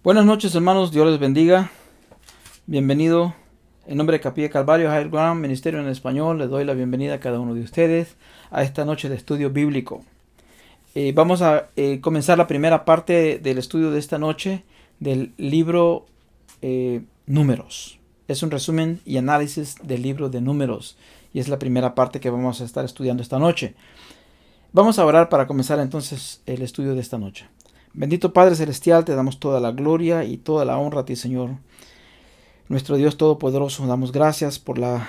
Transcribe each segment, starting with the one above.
Buenas noches, hermanos, Dios les bendiga. Bienvenido. En nombre de Capilla Calvario, Higher Ground, Ministerio en Español, les doy la bienvenida a cada uno de ustedes a esta noche de estudio bíblico. Vamos a comenzar la primera parte del estudio de esta noche del libro Números. Es un resumen y análisis del libro de Números y es la primera parte que vamos a estar estudiando esta noche. Vamos a orar para comenzar entonces el estudio de esta noche. Bendito Padre Celestial, te damos toda la gloria y toda la honra a ti, Señor. Nuestro Dios Todopoderoso, damos gracias por la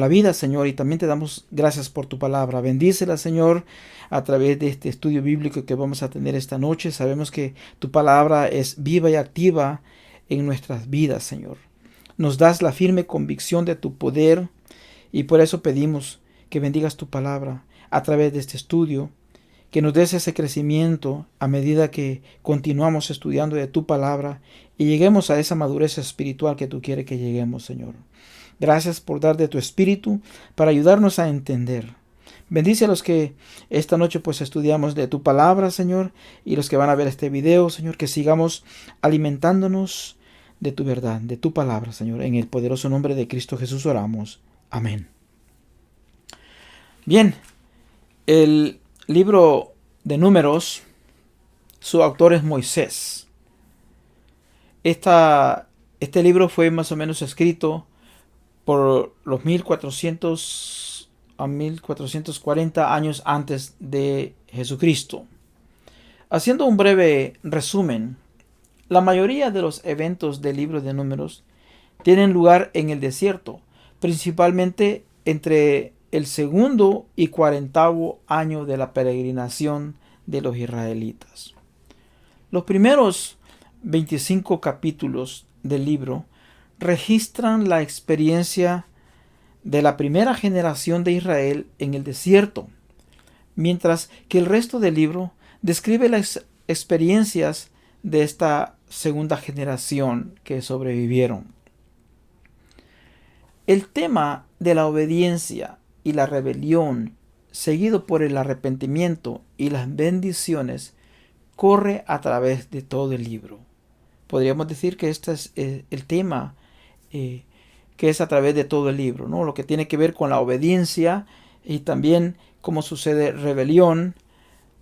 vida, Señor, y también te damos gracias por tu palabra. Bendícela, Señor, a través de este estudio bíblico que vamos a tener esta noche. Sabemos que tu palabra es viva y activa en nuestras vidas, Señor. Nos das la firme convicción de tu poder y por eso pedimos que bendigas tu palabra a través de este estudio, que nos des ese crecimiento a medida que continuamos estudiando de tu palabra y lleguemos a esa madurez espiritual que tú quieres que lleguemos, Señor. Gracias por dar de tu espíritu para ayudarnos a entender. Bendice a los que esta noche pues estudiamos de tu palabra, Señor, y los que van a ver este video, Señor, que sigamos alimentándonos de tu verdad, de tu palabra, Señor. En el poderoso nombre de Cristo Jesús oramos. Amén. Bien, el libro de Números, su autor es Moisés. Este libro fue más o menos escrito por los 1400 a 1440 años antes de Jesucristo. Haciendo un breve resumen, la mayoría de los eventos del libro de Números tienen lugar en el desierto, principalmente entre el segundo y 40º año de la peregrinación de los israelitas. Los primeros 25 capítulos del libro registran la experiencia de la primera generación de Israel en el desierto, mientras que el resto del libro describe las experiencias de esta segunda generación que sobrevivieron. El tema de la obediencia y la rebelión, seguido por el arrepentimiento y las bendiciones, corre a través de todo el libro. Podríamos decir que este es el tema que es a través de todo el libro, ¿no? Lo que tiene que ver con la obediencia y también cómo sucede rebelión,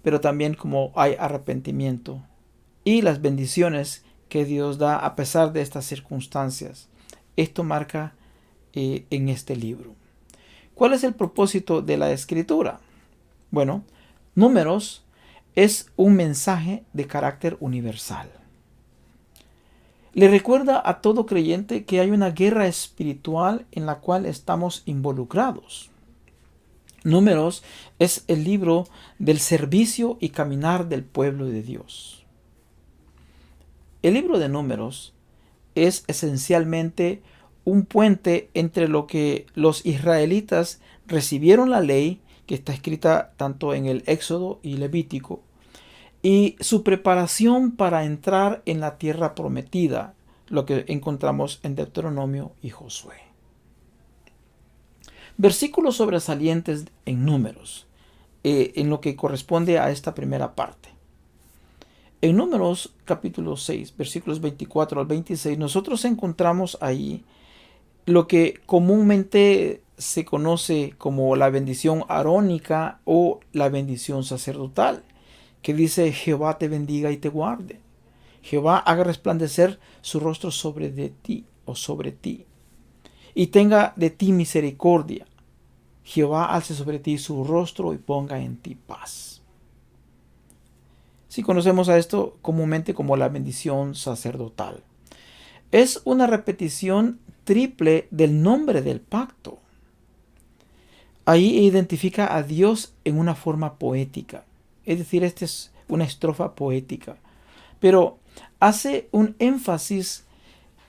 pero también cómo hay arrepentimiento y las bendiciones que Dios da a pesar de estas circunstancias. Esto marca en este libro. ¿Cuál es el propósito de la escritura? Bueno, Números es un mensaje de carácter universal. Le recuerda a todo creyente que hay una guerra espiritual en la cual estamos involucrados. Números es el libro del servicio y caminar del pueblo de Dios. El libro de Números es esencialmente un puente entre lo que los israelitas recibieron la ley, que está escrita tanto en el Éxodo y Levítico, y su preparación para entrar en la tierra prometida, lo que encontramos en Deuteronomio y Josué. Versículos sobresalientes en Números, en lo que corresponde a esta primera parte. En Números capítulo 6, versículos 24 al 26, nosotros encontramos ahí lo que comúnmente se conoce como la bendición arónica o la bendición sacerdotal, que dice: Jehová te bendiga y te guarde. Jehová haga resplandecer su rostro sobre de ti o sobre ti, y tenga de ti misericordia. Jehová alce sobre ti su rostro y ponga en ti paz. Si conocemos a esto comúnmente como la bendición sacerdotal. Es una repetición triple del nombre del pacto. Ahí identifica a Dios en una forma poética. Es decir, esta es una estrofa poética. Pero hace un énfasis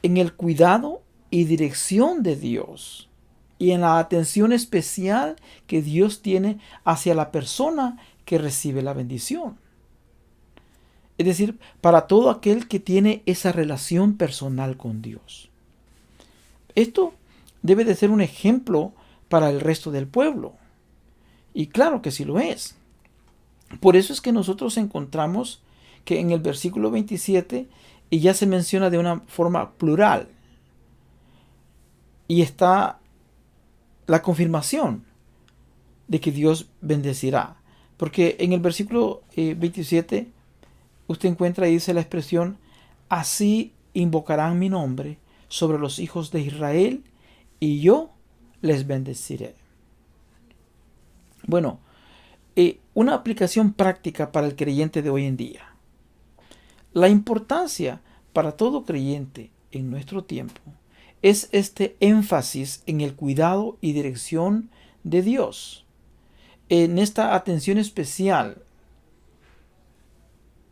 en el cuidado y dirección de Dios y en la atención especial que Dios tiene hacia la persona que recibe la bendición. Es decir, para todo aquel que tiene esa relación personal con Dios. Esto debe de ser un ejemplo para el resto del pueblo. Y claro que sí lo es. Por eso es que nosotros encontramos que en el versículo 27 y ya se menciona de una forma plural. Y está la confirmación de que Dios bendecirá. Porque en el versículo 27 usted encuentra y dice la expresión: así invocarán mi nombre sobre los hijos de Israel y yo les bendeciré. Bueno, una aplicación práctica para el creyente de hoy en día. La importancia para todo creyente en nuestro tiempo es este énfasis en el cuidado y dirección de Dios. En esta atención especial,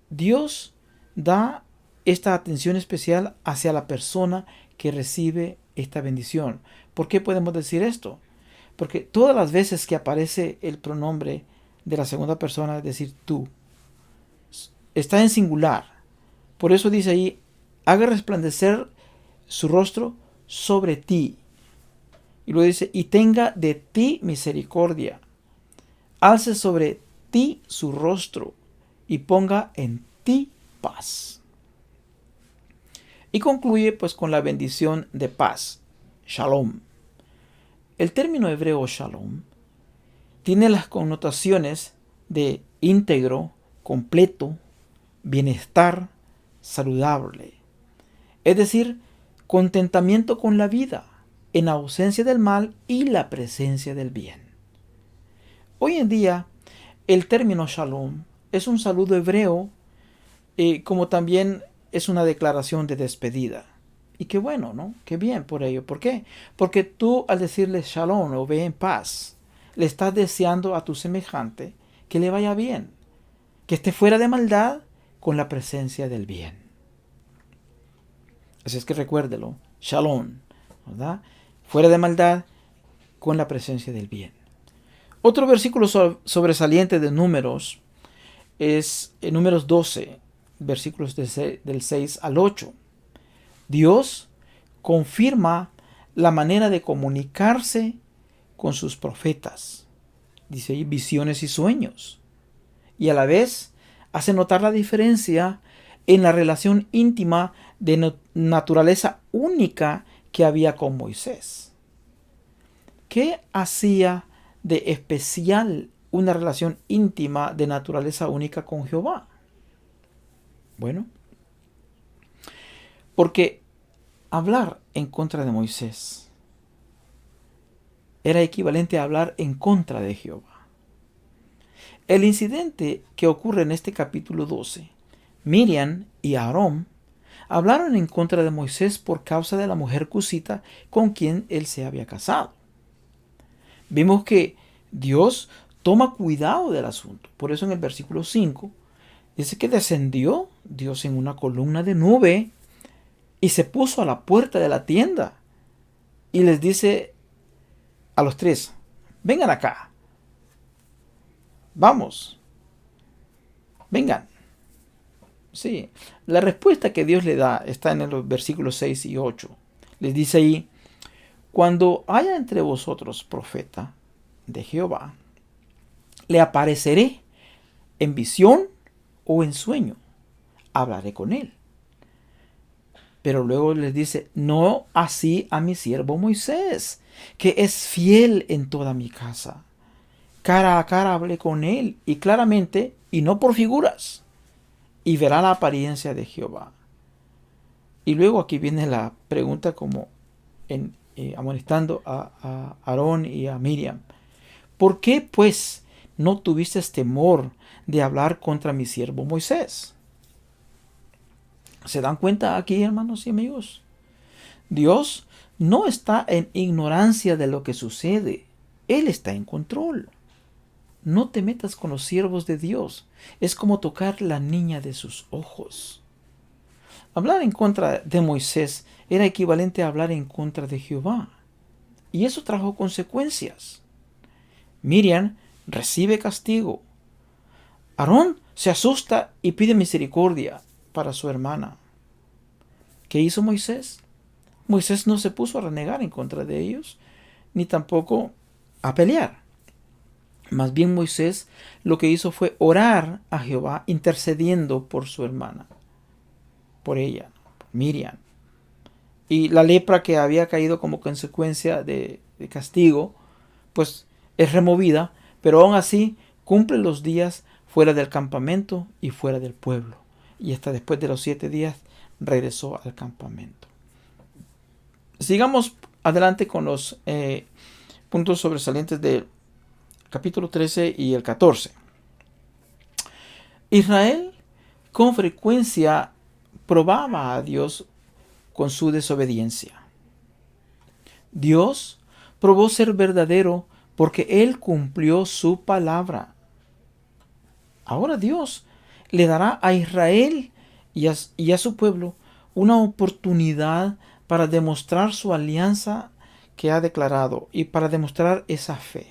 Dios da esta atención especial hacia la persona que recibe esta bendición. ¿Por qué podemos decir esto? Porque todas las veces que aparece el pronombre de la segunda persona, es decir, tú, está en singular. Por eso dice ahí: haga resplandecer su rostro sobre ti. Y luego dice: y tenga de ti misericordia. Alce sobre ti su rostro y ponga en ti paz. Y concluye pues con la bendición de paz, shalom. El término hebreo shalom tiene las connotaciones de íntegro, completo, bienestar, saludable. Es decir, contentamiento con la vida, en ausencia del mal y la presencia del bien. Hoy en día, el término shalom es un saludo hebreo, como también es una declaración de despedida. Y qué bueno, ¿no? Qué bien por ello. ¿Por qué? Porque tú, al decirle shalom o ve en paz, le estás deseando a tu semejante que le vaya bien, que esté fuera de maldad con la presencia del bien. Así es que recuérdelo, shalom, ¿verdad? Fuera de maldad con la presencia del bien. Otro versículo sobresaliente de Números es en Números 12, versículos del 6 al 8. Dios confirma la manera de comunicarse con sus profetas. Dice ahí visiones y sueños. Y a la vez hace notar la diferencia en la relación íntima de naturaleza única que había con Moisés. ¿Qué hacía de especial una relación íntima de naturaleza única con Jehová? Bueno, porque hablar en contra de Moisés era equivalente a hablar en contra de Jehová. El incidente que ocurre en este capítulo 12, Miriam y Aarón hablaron en contra de Moisés por causa de la mujer cusita con quien él se había casado. Vimos que Dios toma cuidado del asunto. Por eso en el versículo 5 dice que descendió Dios en una columna de nube y se puso a la puerta de la tienda y les dice a los tres: vengan acá, vamos, vengan. Sí, la respuesta que Dios le da está en los versículos 6 y 8. Les dice ahí: cuando haya entre vosotros profeta de Jehová, le apareceré en visión o en sueño, hablaré con él. Pero luego les dice: no así a mi siervo Moisés, que es fiel en toda mi casa. Cara a cara hablé con él, y claramente, y no por figuras, y verá la apariencia de Jehová. Y luego aquí viene la pregunta como amonestando a Aarón y a Miriam: ¿por qué pues no tuviste temor de hablar contra mi siervo Moisés? ¿Se dan cuenta aquí, hermanos y amigos? Dios no está en ignorancia de lo que sucede. Él está en control. No te metas con los siervos de Dios. Es como tocar la niña de sus ojos. Hablar en contra de Moisés era equivalente a hablar en contra de Jehová. Y eso trajo consecuencias. Miriam recibe castigo. Aarón se asusta y pide misericordia para su hermana. ¿Qué hizo Moisés? Moisés no se puso a renegar en contra de ellos, ni tampoco a pelear. Más bien Moisés lo que hizo fue orar a Jehová intercediendo por su hermana. por ella, por Miriam. Y la lepra que había caído como consecuencia de castigo, pues es removida, pero aún así cumple los días fuera del campamento y fuera del pueblo. Y hasta después de los 7 días regresó al campamento. Sigamos adelante con los puntos sobresalientes del capítulo 13 y el 14. Israel con frecuencia probaba a Dios con su desobediencia. Dios probó ser verdadero porque Él cumplió su palabra. Ahora Dios le dará a Israel y a su pueblo una oportunidad para demostrar su alianza que ha declarado y para demostrar esa fe.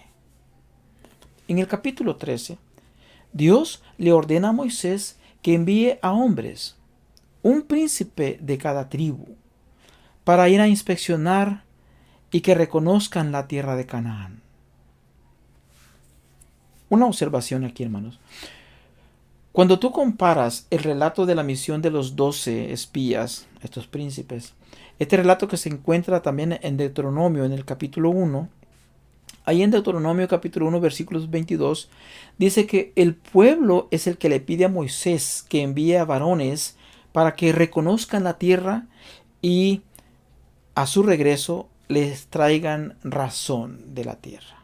En el capítulo 13, Dios le ordena a Moisés que envíe a hombres, un príncipe de cada tribu, para ir a inspeccionar y que reconozcan la tierra de Canaán. Una observación aquí, hermanos. Cuando tú comparas el relato de la misión de los 12 espías, estos príncipes, este relato que se encuentra también en Deuteronomio, en el capítulo 1, ahí en Deuteronomio capítulo 1, versículos 22, dice que el pueblo es el que le pide a Moisés que envíe a varones para que reconozcan la tierra y a su regreso les traigan razón de la tierra.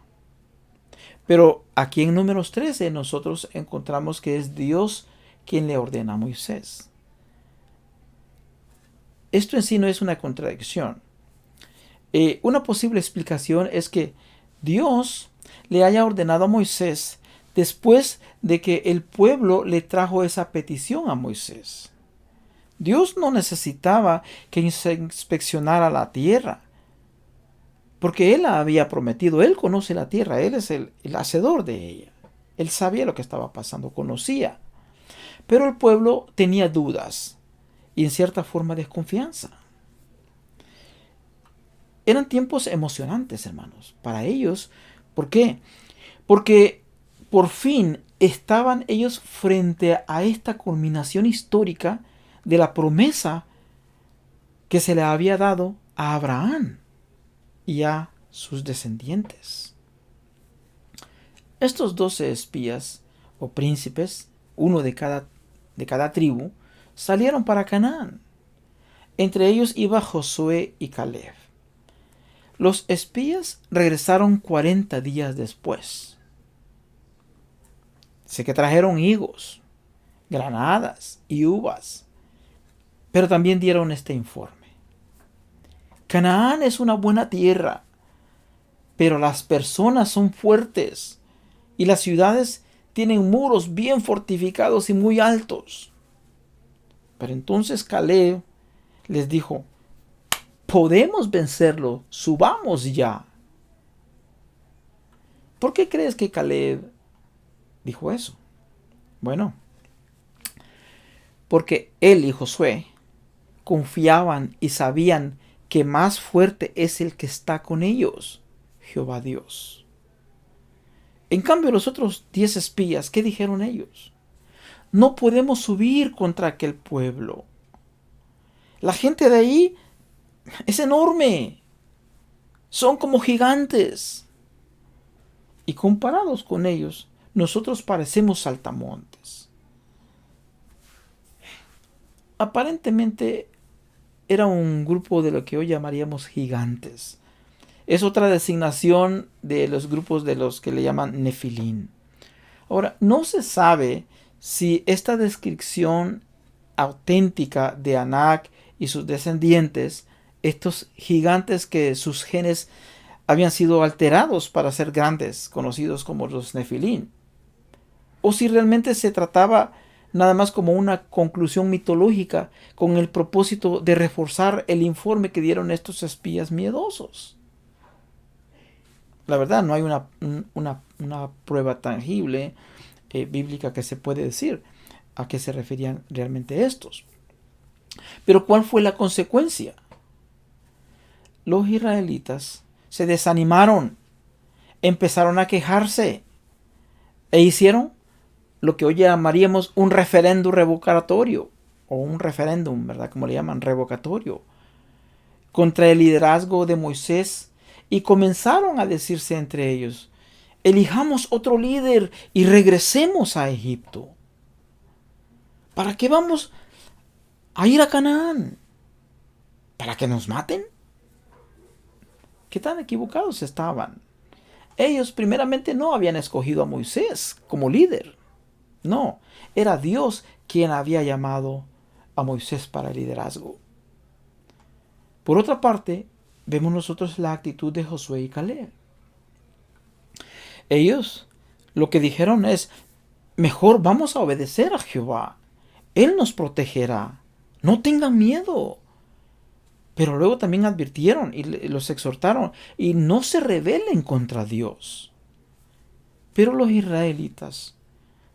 Pero aquí en Números 13 nosotros encontramos que es Dios quien le ordena a Moisés. Esto en sí no es una contradicción. Una posible explicación es que Dios le haya ordenado a Moisés después de que el pueblo le trajo esa petición a Moisés. Dios no necesitaba que se inspeccionara la tierra, porque Él la había prometido. Él conoce la tierra, Él es el hacedor de ella. Él sabía lo que estaba pasando, conocía. Pero el pueblo tenía dudas y en cierta forma desconfianza. Eran tiempos emocionantes, hermanos, para ellos. ¿Por qué? Porque por fin estaban ellos frente a esta culminación histórica de la promesa que se le había dado a Abraham y a sus descendientes. Estos 12 espías o príncipes, uno de cada tribu, salieron para Canaán. Entre ellos iba Josué y Caleb. Los espías regresaron 40 días después. Sé que trajeron higos, granadas y uvas, pero también dieron este informe. Canaán es una buena tierra, pero las personas son fuertes y las ciudades tienen muros bien fortificados y muy altos. Pero entonces Caleb les dijo: podemos vencerlo, subamos ya. ¿Por qué crees que Caleb dijo eso? Bueno, porque él y Josué confiaban y sabían que más fuerte es el que está con ellos, Jehová Dios. En cambio, los otros 10 espías, ¿qué dijeron ellos? No podemos subir contra aquel pueblo. La gente de ahí es enorme. Son como gigantes. Y comparados con ellos, nosotros parecemos saltamontes. Aparentemente era un grupo de lo que hoy llamaríamos gigantes. Es otra designación de los grupos de los que le llaman Nefilín. Ahora, no se sabe si esta descripción auténtica de Anak y sus descendientes, estos gigantes que sus genes habían sido alterados para ser grandes, conocidos como los Nefilín, o si realmente se trataba nada más como una conclusión mitológica con el propósito de reforzar el informe que dieron estos espías miedosos. La verdad, no hay una prueba tangible bíblica que se puede decir a qué se referían realmente estos. Pero ¿cuál fue la consecuencia? Los israelitas se desanimaron, empezaron a quejarse e hicieron lo que hoy llamaríamos un referéndum revocatorio. o un referéndum, ¿verdad? Como le llaman, revocatorio, contra el liderazgo de Moisés, y comenzaron a decirse entre ellos: elijamos otro líder y regresemos a Egipto. ¿Para qué vamos a ir a Canaán? ¿Para que nos maten? ¿Qué tan equivocados estaban? Ellos primeramente no habían escogido a Moisés como líder. No, era Dios quien había llamado a Moisés para el liderazgo. Por otra parte, vemos nosotros la actitud de Josué y Caleb. Ellos lo que dijeron es: mejor vamos a obedecer a Jehová. Él nos protegerá. No tengan miedo. Pero luego también advirtieron y los exhortaron: y no se rebelen contra Dios. Pero los israelitas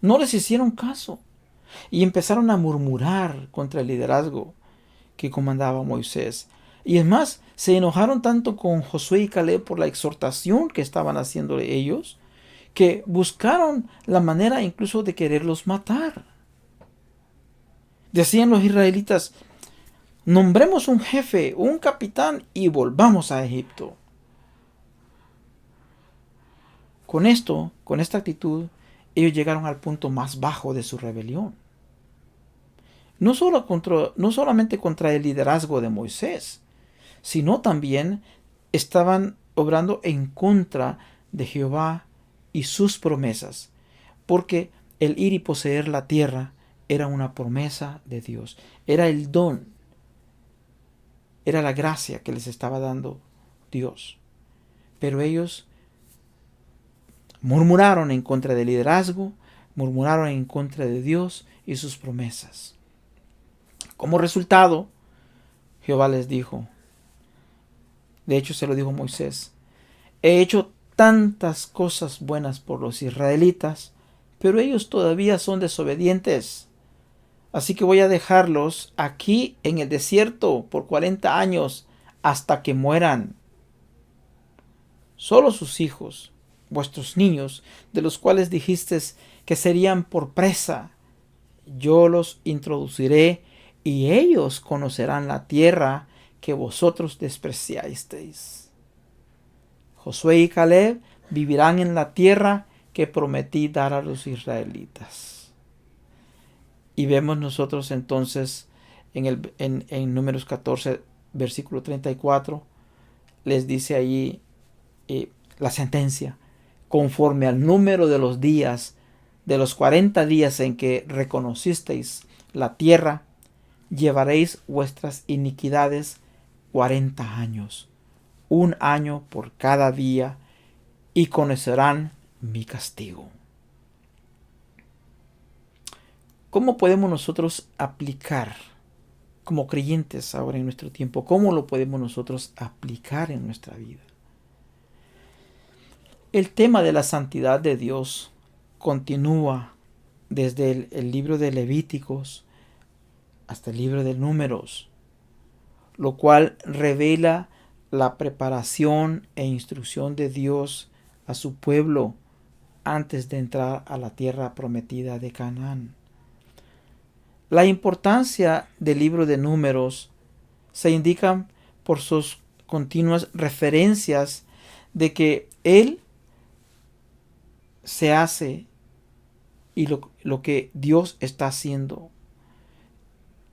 no les hicieron caso y empezaron a murmurar contra el liderazgo que comandaba Moisés. Y es más, se enojaron tanto con Josué y Caleb por la exhortación que estaban haciendo ellos, que buscaron la manera incluso de quererlos matar. Decían los israelitas: nombremos un jefe, un capitán, y volvamos a Egipto. Con esto, con esta actitud, ellos llegaron al punto más bajo de su rebelión. No solamente contra el liderazgo de Moisés, sino también estaban obrando en contra de Jehová y sus promesas, porque el ir y poseer la tierra era una promesa de Dios, era el don, era la gracia que les estaba dando Dios. Pero ellos murmuraron en contra del liderazgo, murmuraron en contra de Dios y sus promesas. Como resultado, Jehová les dijo, de hecho se lo dijo Moisés: he hecho tantas cosas buenas por los israelitas, pero ellos todavía son desobedientes. Así que voy a dejarlos aquí en el desierto por 40 años hasta que mueran. Solo sus hijos, vuestros niños, de los cuales dijisteis que serían por presa, yo los introduciré y ellos conocerán la tierra que vosotros despreciasteis. Josué y Caleb vivirán en la tierra que prometí dar a los israelitas. Y vemos nosotros entonces en Números 14, versículo 34, les dice allí la sentencia: conforme al número de los días, de los 40 días en que reconocisteis la tierra, llevaréis vuestras iniquidades 40 años, un año por cada día, y conocerán mi castigo. ¿Cómo podemos nosotros aplicar como creyentes ahora en nuestro tiempo? ¿Cómo lo podemos nosotros aplicar en nuestra vida? El tema de la santidad de Dios continúa desde el libro de Levíticos hasta el libro de Números, lo cual revela la preparación e instrucción de Dios a su pueblo antes de entrar a la tierra prometida de Canaán. La importancia del libro de Números se indica por sus continuas referencias de que Él se hace y lo que Dios está haciendo.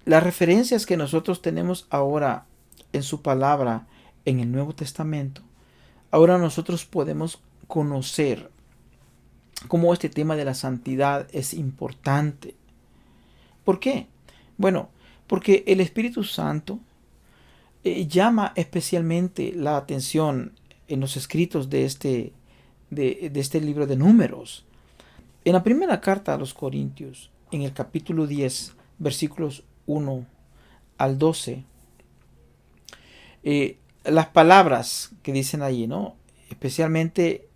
Las referencias que nosotros tenemos ahora en su palabra en el Nuevo Testamento, ahora nosotros podemos conocer cómo este tema de la santidad es importante. ¿Por qué? Bueno, porque el Espíritu Santo llama especialmente la atención en los escritos de este libro de Números. En la primera carta a los Corintios, en el capítulo 10, versículos 1 al 12, las palabras que dicen allí, ¿no? Especialmente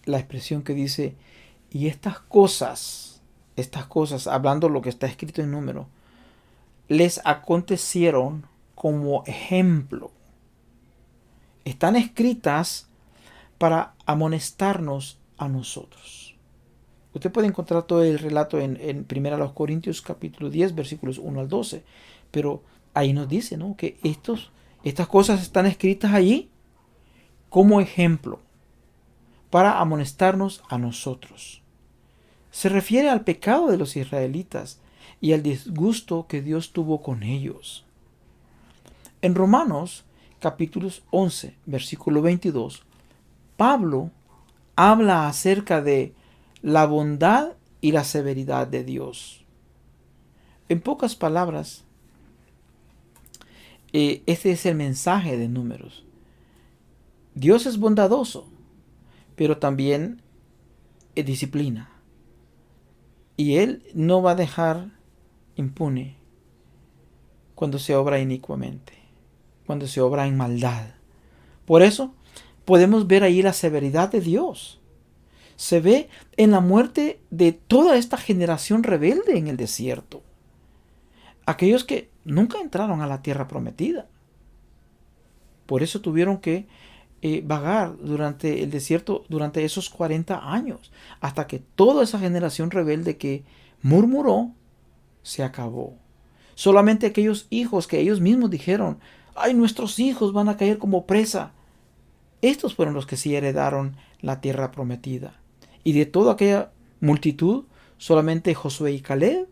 la expresión que dice: y estas cosas, hablando lo que está escrito en Número, les acontecieron como ejemplo. Están escritas para amonestarnos a nosotros. Usted puede encontrar todo el relato en 1 Corintios capítulo 10, versículos 1 al 12. Pero ahí nos dice, ¿no?, que estas cosas están escritas allí como ejemplo para amonestarnos a nosotros. Se refiere al pecado de los israelitas y al disgusto que Dios tuvo con ellos. En Romanos capítulos 11, versículo 22, Pablo habla acerca de la bondad y la severidad de Dios. En pocas palabras, este es el mensaje de Números. Dios es bondadoso, pero también disciplina. Y Él no va a dejar impune cuando se obra inicuamente, cuando se obra en maldad. Por eso podemos ver ahí la severidad de Dios. Se ve en la muerte de toda esta generación rebelde en el desierto. Aquellos que nunca entraron a la tierra prometida. Por eso tuvieron que vagar durante el desierto durante esos 40 años, hasta que toda esa generación rebelde que murmuró se acabó. Solamente aquellos hijos que ellos mismos dijeron, ¡ay, nuestros hijos van a caer como presa! Estos fueron los que sí heredaron la tierra prometida. Y de toda aquella multitud, solamente Josué y Caleb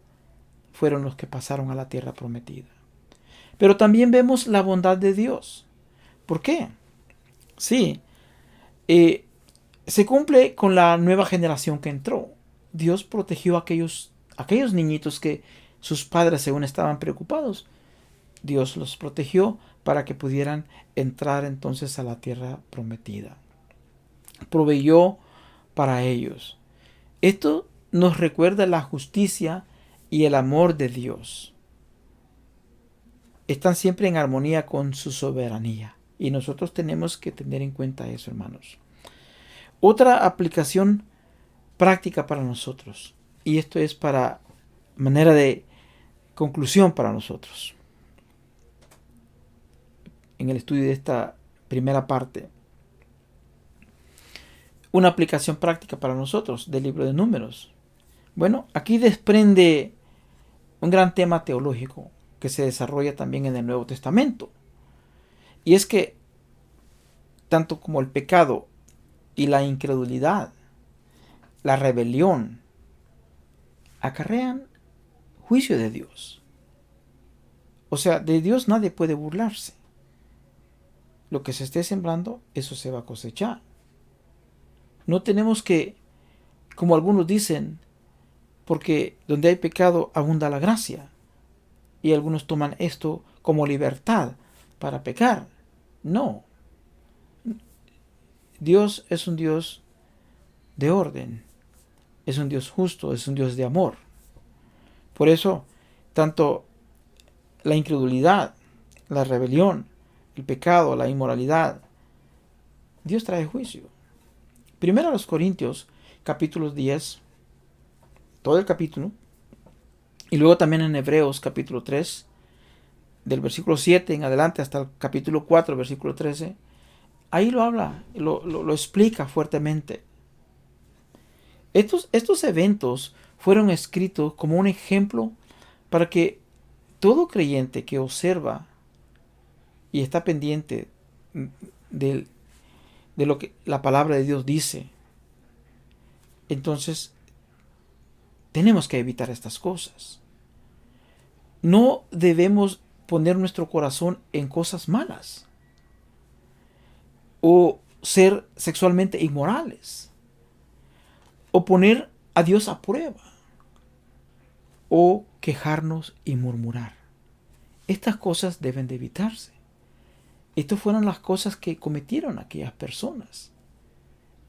fueron los que pasaron a la tierra prometida. Pero también vemos la bondad de Dios. ¿Por qué? Sí, se cumple con la nueva generación que entró. Dios protegió a aquellos niñitos que sus padres según estaban preocupados. Dios los protegió para que pudieran entrar entonces a la tierra prometida. Proveyó para ellos. Esto nos recuerda la justicia y el amor de Dios. Están siempre en armonía con su soberanía. Y nosotros tenemos que tener en cuenta eso, hermanos. Otra aplicación práctica para nosotros. Y esto es para manera de conclusión para nosotros. En el estudio de esta primera parte. Una aplicación práctica para nosotros del libro de Números. Bueno, aquí desprende un gran tema teológico que se desarrolla también en el Nuevo Testamento. Y es que tanto como el pecado y la incredulidad, la rebelión, acarrean juicio de Dios. O sea, de Dios nadie puede burlarse. Lo que se esté sembrando, eso se va a cosechar. No tenemos que, como algunos dicen, porque donde hay pecado abunda la gracia. Y algunos toman esto como libertad para pecar. No. Dios es un Dios de orden. Es un Dios justo, es un Dios de amor. Por eso, tanto la incredulidad, la rebelión, el pecado, la inmoralidad, Dios trae juicio. Primero a los Corintios, capítulo 10, todo el capítulo, y luego también en Hebreos, capítulo 3, del versículo 7 en adelante hasta el capítulo 4, versículo 13, ahí lo habla, lo explica fuertemente. Estos eventos fueron escritos como un ejemplo para que todo creyente que observa y está pendiente de lo que la palabra de Dios dice, entonces tenemos que evitar estas cosas. No debemos poner nuestro corazón en cosas malas o ser sexualmente inmorales o poner a Dios a prueba o quejarnos y murmurar. Estas cosas deben de evitarse. Estas fueron las cosas que cometieron aquellas personas.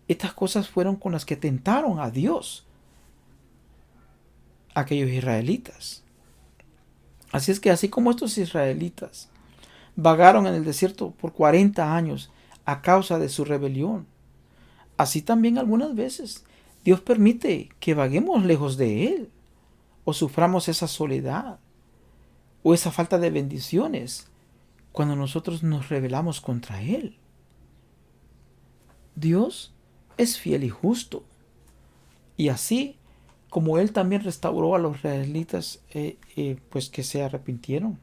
Estas cosas fueron con las que tentaron a Dios aquellos israelitas. Así es que así como estos israelitas vagaron en el desierto por 40 años a causa de su rebelión, así también algunas veces Dios permite que vaguemos lejos de Él o suframos esa soledad o esa falta de bendiciones cuando nosotros nos rebelamos contra Él. Dios es fiel y justo y así como Él también restauró a los israelitas, pues que se arrepintieron.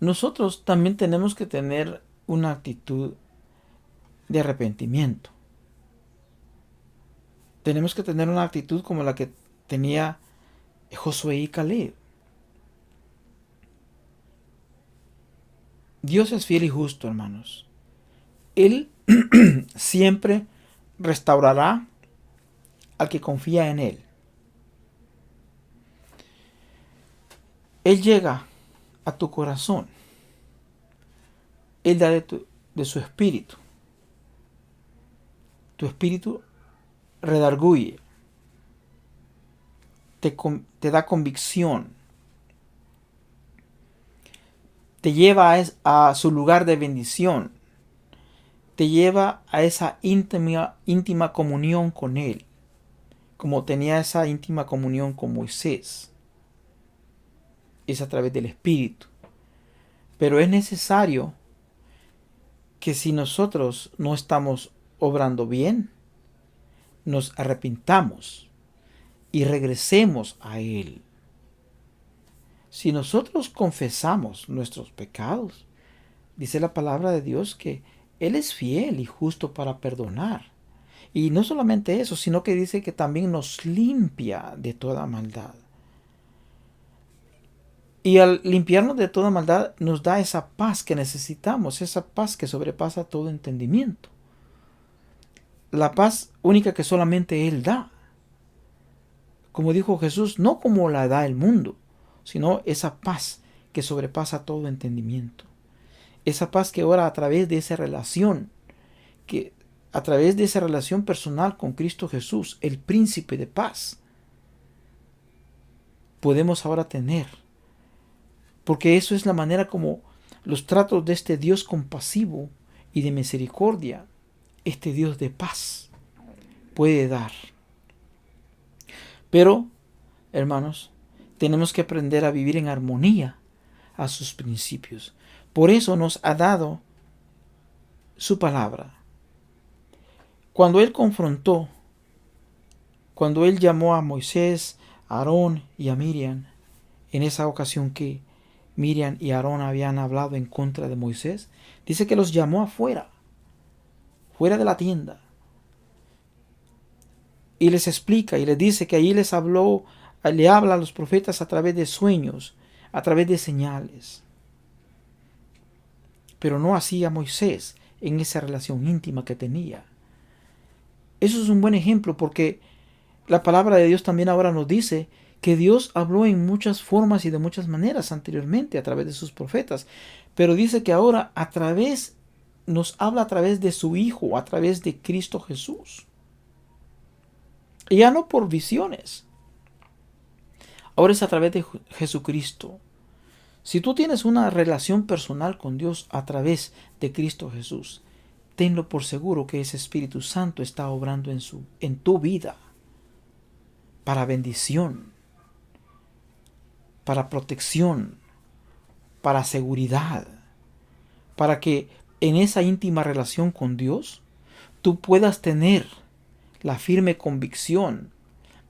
Nosotros también tenemos que tener una actitud de arrepentimiento. Tenemos que tener una actitud como la que tenía Josué y Caleb. Dios es fiel y justo, hermanos. Él siempre restaurará al que confía en Él. Él llega a tu corazón. Él da de su espíritu. Tu espíritu redarguye. Te da convicción. Te lleva a su lugar de bendición. Te lleva a esa íntima comunión con Él, como tenía esa íntima comunión con Moisés. Es a través del Espíritu. Pero es necesario que si nosotros no estamos obrando bien, nos arrepintamos y regresemos a Él. Si nosotros confesamos nuestros pecados, dice la palabra de Dios que Él es fiel y justo para perdonar. Y no solamente eso, sino que dice que también nos limpia de toda maldad. Y al limpiarnos de toda maldad nos da esa paz que necesitamos, esa paz que sobrepasa todo entendimiento. La paz única que solamente Él da. Como dijo Jesús, no como la da el mundo, sino esa paz que sobrepasa todo entendimiento. Esa paz que ora a través de esa relación, que a través de esa relación personal con Cristo Jesús, el príncipe de paz, podemos ahora tener. Porque eso es la manera como los tratos de este Dios compasivo y de misericordia, este Dios de paz, puede dar. Pero, hermanos, tenemos que aprender a vivir en armonía a sus principios. Por eso nos ha dado su palabra. Cuando Él confrontó, cuando Él llamó a Moisés, a Aarón y a Miriam, en esa ocasión que Miriam y Aarón habían hablado en contra de Moisés, dice que los llamó afuera, fuera de la tienda. Y les explica y les dice que allí le habla a los profetas a través de sueños, a través de señales. Pero no así a Moisés en esa relación íntima que tenía. Eso es un buen ejemplo porque la palabra de Dios también ahora nos dice que Dios habló en muchas formas y de muchas maneras anteriormente a través de sus profetas. Pero dice que ahora nos habla a través de su Hijo, a través de Cristo Jesús. Y ya no por visiones. Ahora es a través de Jesucristo. Si tú tienes una relación personal con Dios a través de Cristo Jesús, tenlo por seguro que ese Espíritu Santo está obrando en tu vida para bendición, para protección, para seguridad, para que en esa íntima relación con Dios tú puedas tener la firme convicción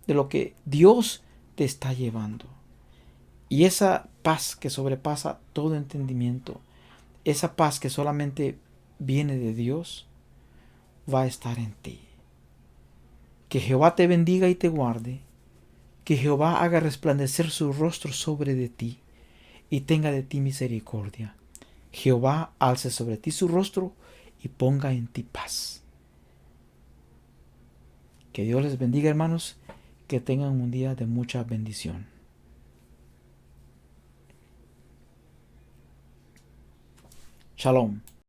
de lo que Dios te está llevando. Y esa paz que sobrepasa todo entendimiento, esa paz que solamente viene de Dios, va a estar en ti. Que Jehová te bendiga y te guarde. Que Jehová haga resplandecer su rostro sobre de ti y tenga de ti misericordia. Jehová alce sobre ti su rostro y ponga en ti paz. Que Dios les bendiga, hermanos, que tengan un día de mucha bendición. Shalom.